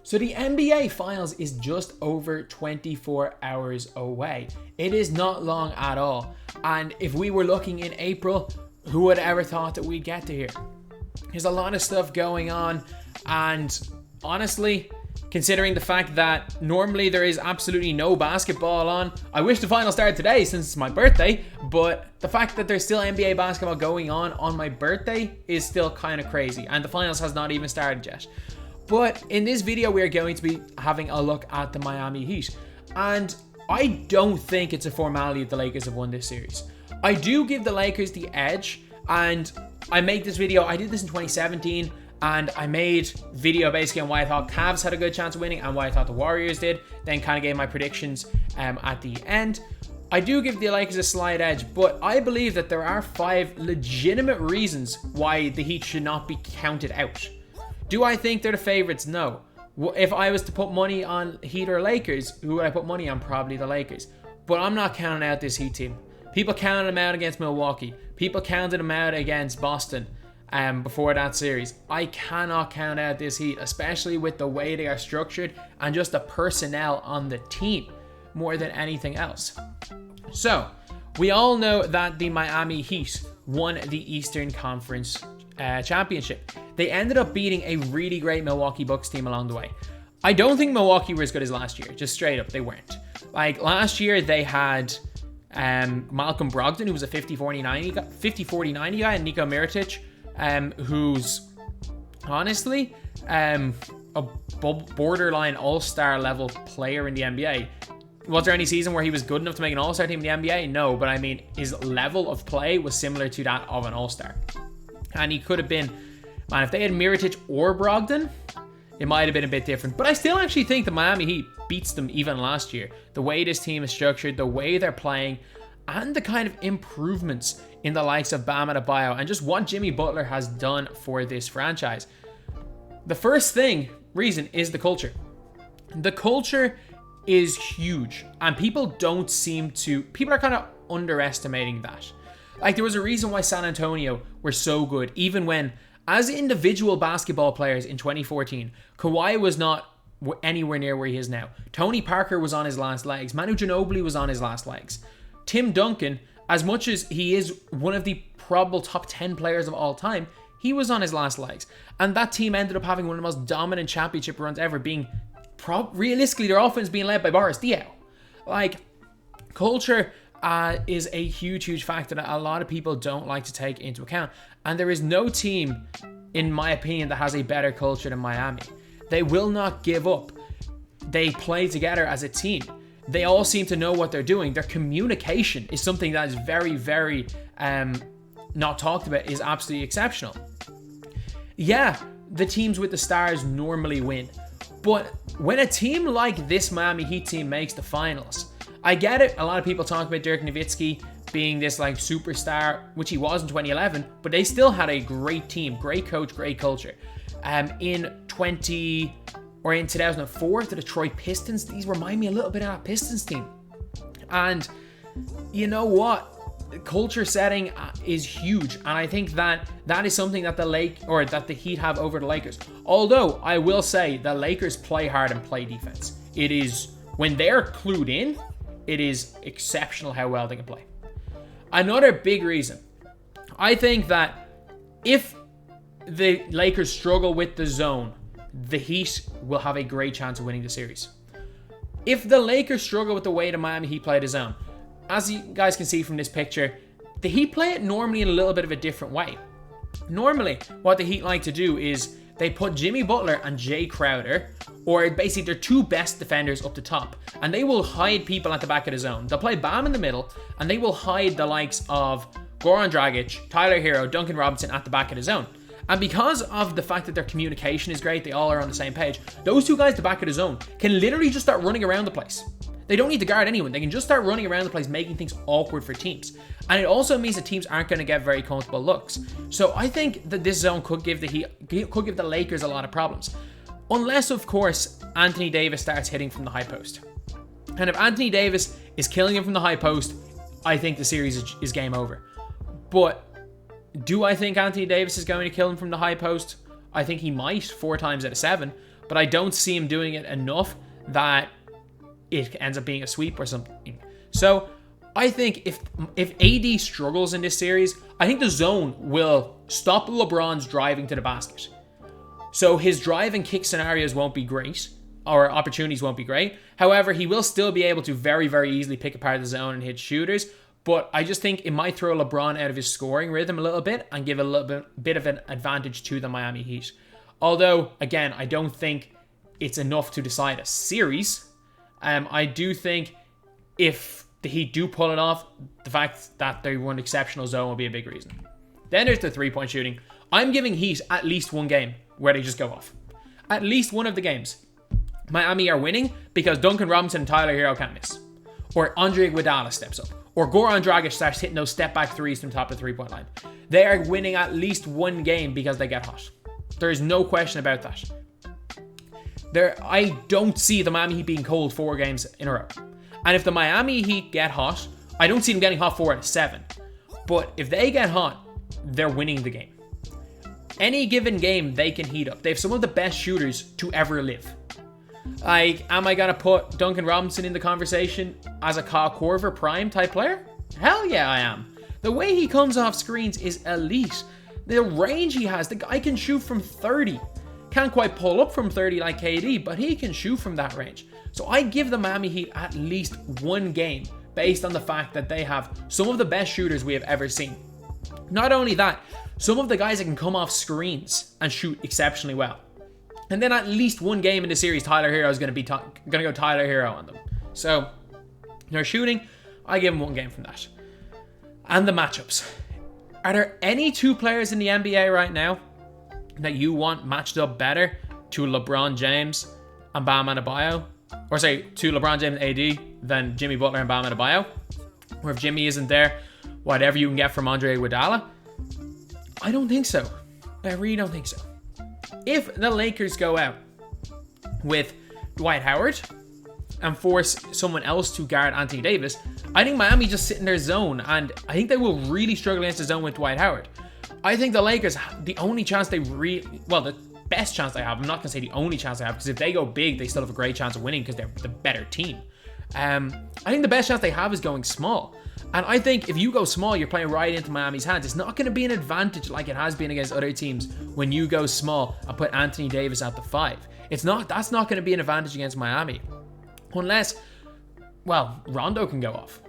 So the NBA Finals is just over 24 hours away. It is not long at all. And if we were looking in April, who would have ever thought that we'd get to here? There's a lot of stuff going on. And honestly, considering the fact that normally there is absolutely no basketball on, I wish the final started today since it's my birthday. But the fact that there's still NBA basketball going on my birthday is still kind of crazy. And the finals has not even started yet. But in this video, we are going to be having a look at the Miami Heat. And I don't think it's a formality that the Lakers have won this series. I do give the Lakers the edge. And I make this video, I did this in 2017. And I made video basically on why I thought Cavs had a good chance of winning and why I thought the Warriors did. Then kind of gave my predictions at the end. I do give the Lakers a slight edge. But I believe that there are 5 legitimate reasons why the Heat should not be counted out. Do I think they're the favorites? No. If I was to put money on Heat or Lakers, who would I put money on? Probably the Lakers. But I'm not counting out this Heat team. People counted them out against Milwaukee. People counted them out against Boston before that series. I cannot count out this Heat, especially with the way they are structured and just the personnel on the team more than anything else. So, we all know that the Miami Heat won the Eastern Conference championship. They ended up beating a really great Milwaukee Bucks team along the way. I don't think Milwaukee were as good as last year. Just straight up, they weren't. Like last year, they had Malcolm Brogdon, who was a 50-40-90 guy, and Niko Mirotic, who's honestly a borderline all-star level player in the NBA. Was there any season where he was good enough to make an all-star team in the NBA? No, but I mean, his level of play was similar to that of an all-star. And he could have been, man, if they had Mirotic or Brogdon, it might have been a bit different. But I still actually think the Miami Heat beats them even last year. The way this team is structured, the way they're playing, and the kind of improvements in the likes of Bam Adebayo and just what Jimmy Butler has done for this franchise. The first reason is the culture. The culture is huge, and people are kind of underestimating that. Like, there was a reason why San Antonio were so good, even when, as individual basketball players in 2014, Kawhi was not anywhere near where he is now. Tony Parker was on his last legs. Manu Ginobili was on his last legs. Tim Duncan, as much as he is one of the probable top 10 players of all time, he was on his last legs. And that team ended up having one of the most dominant championship runs ever, being realistically their offense being led by Boris Diaw. Like, culture is a huge factor that a lot of people don't like to take into account. And there is no team, in my opinion, that has a better culture than Miami. They will not give up. They play together as a team. They all seem to know what they're doing. Their communication is something that is very not talked about, is absolutely exceptional. Yeah, the teams with the stars normally win. But when a team like this Miami Heat team makes the finals, I get it. A lot of people talk about Dirk Nowitzki being this like superstar, which he was in 2011, but they still had a great team, great coach, great culture. In 2004, the Detroit Pistons, these remind me a little bit of that Pistons team. And you know what? Culture setting is huge, and I think that is something that the Heat have over the Lakers. Although I will say the Lakers play hard and play defense. It is, when they're clued in, it is exceptional how well they can play. Another big reason, I think that if the Lakers struggle with the zone, the Heat will have a great chance of winning the series. If the Lakers struggle with the way the Miami Heat play the zone, as you guys can see from this picture, the Heat play it normally in a little bit of a different way. Normally, what the Heat like to do is they put Jimmy Butler and Jay Crowder, or basically their two best defenders up the top, and they will hide people at the back of the zone. They'll play Bam in the middle, and they will hide the likes of Goran Dragic, Tyler Hero, Duncan Robinson at the back of the zone. And because of the fact that their communication is great, they all are on the same page, those two guys at the back of the zone can literally just start running around the place. They don't need to guard anyone. They can just start running around the place, making things awkward for teams. And it also means that teams aren't going to get very comfortable looks. So I think that this zone could give the Lakers a lot of problems. Unless, of course, Anthony Davis starts hitting from the high post. And if Anthony Davis is killing him from the high post, I think the series is game over. But do I think Anthony Davis is going to kill him from the high post? I think he might 4 times out of 7. but I don't see him doing it enough that it ends up being a sweep or something. So I think if AD struggles in this series, I think the zone will stop LeBron's driving to the basket. So his drive and kick scenarios won't be great, or opportunities won't be great. However, he will still be able to very, very easily pick apart the zone and hit shooters. But I just think it might throw LeBron out of his scoring rhythm a little bit and give a little bit of an advantage to the Miami Heat. Although, again, I don't think it's enough to decide a series. I do think if the Heat do pull it off, the fact that they run exceptional zone will be a big reason. Then there's the three-point shooting. I'm giving Heat at least one game where they just go off. At least one of the games. Miami are winning because Duncan Robinson and Tyler Hero can't miss. Or Andre Iguodala steps up. Or Goran Dragic starts hitting those step-back threes from top of the three-point line. They are winning at least one game because they get hot. There is no question about that. I don't see the Miami Heat being cold 4 games in a row. And if the Miami Heat get hot, I don't see them getting hot 4 out of 7. But if they get hot, they're winning the game. Any given game, they can heat up. They have some of the best shooters to ever live. Like, am I going to put Duncan Robinson in the conversation as a Kyle Korver prime type player? Hell yeah, I am. The way he comes off screens is elite. The range he has, the guy can shoot from 30. Can't quite pull up from 30 like KD, but he can shoot from that range. So I give the Miami Heat at least one game based on the fact that they have some of the best shooters we have ever seen. Not only that, some of the guys that can come off screens and shoot exceptionally well. And then at least one game in the series, Tyler Hero is going to go Tyler Hero on them. So, they're shooting. I give them one game from that. And the matchups. Are there any 2 players in the NBA right now that you want matched up better to LeBron James and Bam Adebayo? Or say, to LeBron James and AD than Jimmy Butler and Bam Adebayo? Or if Jimmy isn't there, whatever you can get from Andre Iguodala? I don't think so. I really don't think so. If the Lakers go out with Dwight Howard and force someone else to guard Anthony Davis, I think Miami just sit in their zone, and I think they will really struggle against the zone with Dwight Howard. I think the Lakers, the only chance they the best chance they have, I'm not going to say the only chance they have, because if they go big, they still have a great chance of winning because they're the better team. I think the best chance they have is going small. And I think if you go small, you're playing right into Miami's hands. It's not going to be an advantage like it has been against other teams when you go small and put Anthony Davis at the 5. That's not going to be an advantage against Miami. Unless, Rondo can go off.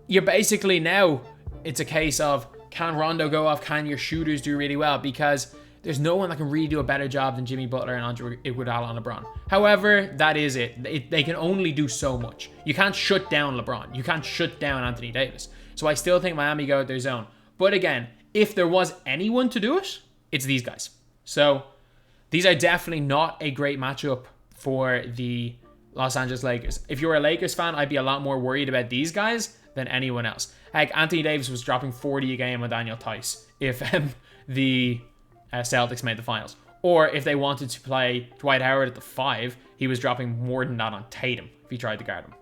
You're basically now, it's a case of, can Rondo go off? Can your shooters do really well? Because there's no one that can really do a better job than Jimmy Butler and Andre Iguodala and LeBron. However, that is it. They can only do so much. You can't shut down LeBron. You can't shut down Anthony Davis. So I still think Miami go out their zone. But again, if there was anyone to do it, it's these guys. So these are definitely not a great matchup for the Los Angeles Lakers. If you're a Lakers fan, I'd be a lot more worried about these guys than anyone else. Heck, Anthony Davis was dropping 40 a game with Daniel Tice if the Celtics made the finals. Or if they wanted to play Dwight Howard at the 5, he was dropping more than that on Tatum if he tried to guard him.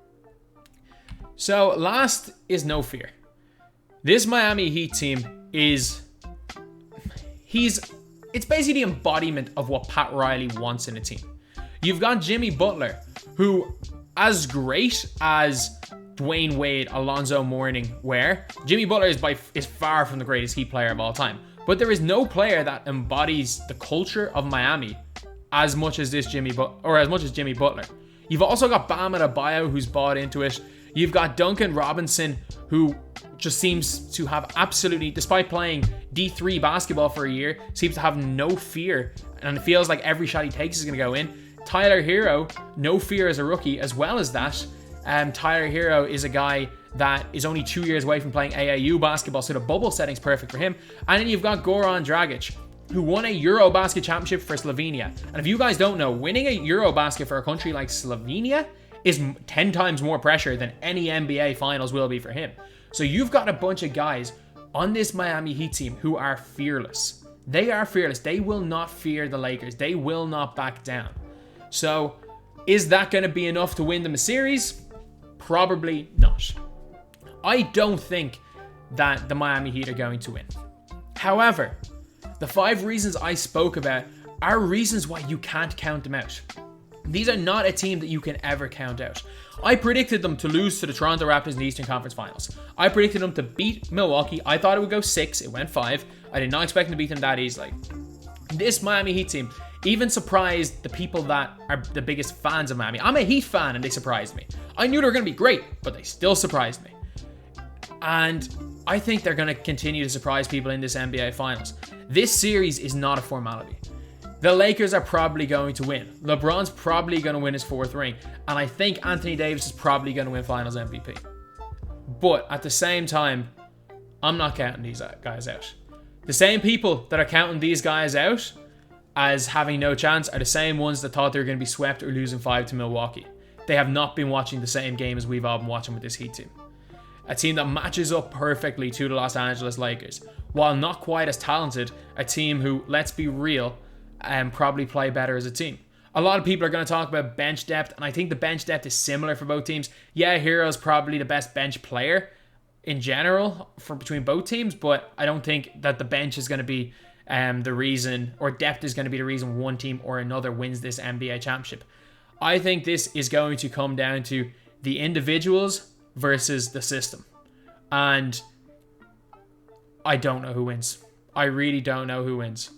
So last is no fear. This Miami Heat team it's basically the embodiment of what Pat Riley wants in a team. You've got Jimmy Butler, who, as great as Dwayne Wade, Alonzo Mourning were, Jimmy Butler is far from the greatest Heat player of all time. But there is no player that embodies the culture of Miami as much as Jimmy Butler. You've also got Bam Adebayo, who's bought into it. You've got Duncan Robinson, who just seems to have absolutely, despite playing D3 basketball for a year, seems to have no fear, and it feels like every shot he takes is going to go in. Tyler Hero, no fear as a rookie. As well as that, Tyler Hero is a guy that is only 2 years away from playing AAU basketball, so the bubble setting's perfect for him. And then you've got Goran Dragic, who won a Eurobasket championship for Slovenia. And if you guys don't know, winning a Eurobasket for a country like Slovenia is 10 times more pressure than any NBA finals will be for him. So you've got a bunch of guys on this Miami Heat team who are fearless. They are fearless. They will not fear the Lakers. They will not back down. So is that going to be enough to win them a series? Probably not. I don't think that the Miami Heat are going to win. However, the 5 reasons I spoke about are reasons why you can't count them out. These are not a team that you can ever count out. I predicted them to lose to the Toronto Raptors in the Eastern Conference Finals. I predicted them to beat Milwaukee. I thought it would go 6. It went 5. I did not expect them to beat them that easily. This Miami Heat team even surprised the people that are the biggest fans of Miami. I'm a Heat fan and they surprised me. I knew they were going to be great, but they still surprised me. And I think they're going to continue to surprise people in this NBA Finals. This series is not a formality. The Lakers are probably going to win. LeBron's probably going to win his 4th ring. And I think Anthony Davis is probably going to win Finals MVP. But at the same time, I'm not counting these guys out. The same people that are counting these guys out as having no chance are the same ones that thought they were going to be swept or losing 5 to Milwaukee. They have not been watching the same game as we've all been watching with this Heat team. A team that matches up perfectly to the Los Angeles Lakers. While not quite as talented, a team who, let's be real, probably play better as a team. A lot of people are going to talk about bench depth, and I think the bench depth is similar for both teams. Yeah, Hero's probably the best bench player in general for between both teams, but I don't think that the bench is going to be the reason, or depth is going to be the reason one team or another wins this NBA championship. I think this is going to come down to the individuals versus the system. And I don't know who wins. I really don't know who wins.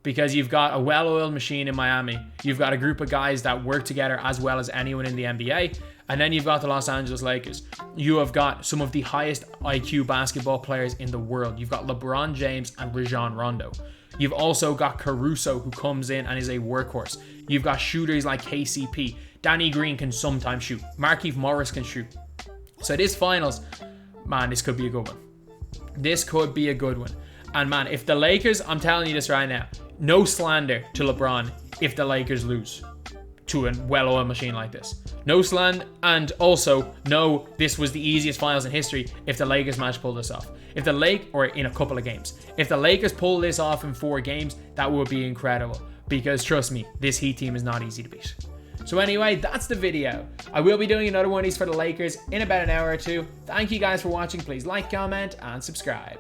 Because you've got a well-oiled machine in Miami. You've got a group of guys that work together as well as anyone in the NBA. And then you've got the Los Angeles Lakers. You have got some of the highest IQ basketball players in the world. You've got LeBron James and Rajon Rondo. You've also got Caruso, who comes in and is a workhorse. You've got shooters like KCP. Danny Green can sometimes shoot. Markieff Morris can shoot. So this finals, man, this could be a good one. This could be a good one. And man, if the Lakers, I'm telling you this right now, no slander to LeBron if the Lakers lose to a well-oiled machine like this. No slander, and also, no, this was the easiest finals in history if the Lakers managed to pull this off. Or in a couple of games. If the Lakers pull this off in 4 games, that would be incredible. Because trust me, this Heat team is not easy to beat. So anyway, that's the video. I will be doing another one of these for the Lakers in about an hour or 2. Thank you guys for watching. Please like, comment, and subscribe.